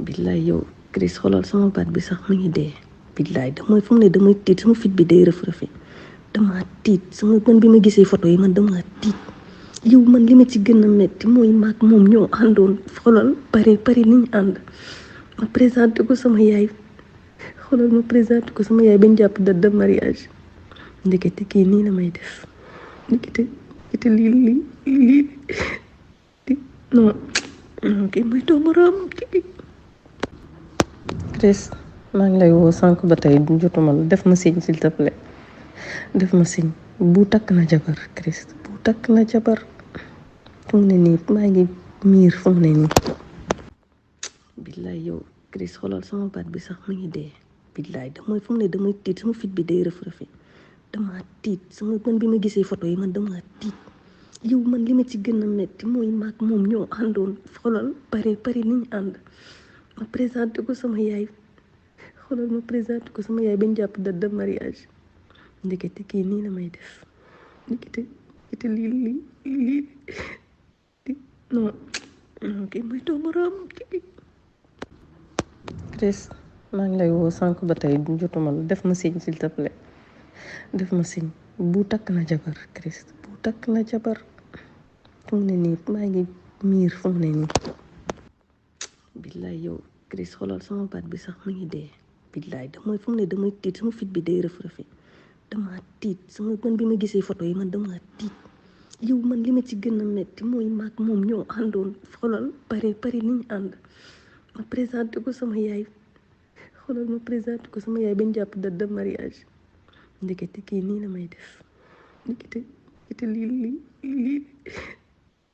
billaay yow Chris xoolal sama baat bi sax mu ngi dee. billaay damay fu mu ne damay tiit sama fit bi day rëf-rëfi dama tiit sama man bi ma gisee photo yi man dama tiit yow man li ma ci gën a metti mooy maag moom ñoo àndoon xoolal pare ni ñu ànd ma présenté ko sama yaay xoolal ma présenté ko sama yaay bañ jàpp date de mariage ndekete kii nii la may def ndekete lii non kii mooy doomaram Chris maa ngi lay woo sànq ba tey jotuma la def ma signe s'il te plaît def ma signe bu takk na jabar Chris bu takk na jabar fu mu ne nii maa ngi miir fu mu ne nii billaay yow Chris xoolal sama baat bi sax mu ngi dee billaay damay fu mu ne damay tiit sama fit bi day rëf-rëfi dama tiit sama man bi ma gisee photo yi man dama tiit yow man li ma ci gën a metti mooy maag moom ñoo àndoon xoolal pare ni ñu ànd ma présenté ko sama yaay xoolal ma présenté ko sama yaay bañ jàpp date de mariage ndekete kii nii la may def ndekete lii non kii mooy doomaram Chris maa ngi lay woo sànq ba tey jotuma la def ma signe s'il te plaît def ma signe bu takk na jabar Chris bu takk na jabar fu mu ne nii maa ngi miir fu mu ne nii billaay yow Chris xoolal sama baat bi sax mu ngi dee billaay damay fu mu ne damay tiit sama fit bi day rëf-rëfi dama tiit sama man bi ma gisee photo yi man dama tiit yow man li ma ci gën a metti mooy maag moom ñoo àndoon xoolal pare ni ñu ànd ma présenté ko sama yaay xoolal ma présenté ko sama yaay bañ jàpp date de mariage ndekete kii nii la may def ndekete lii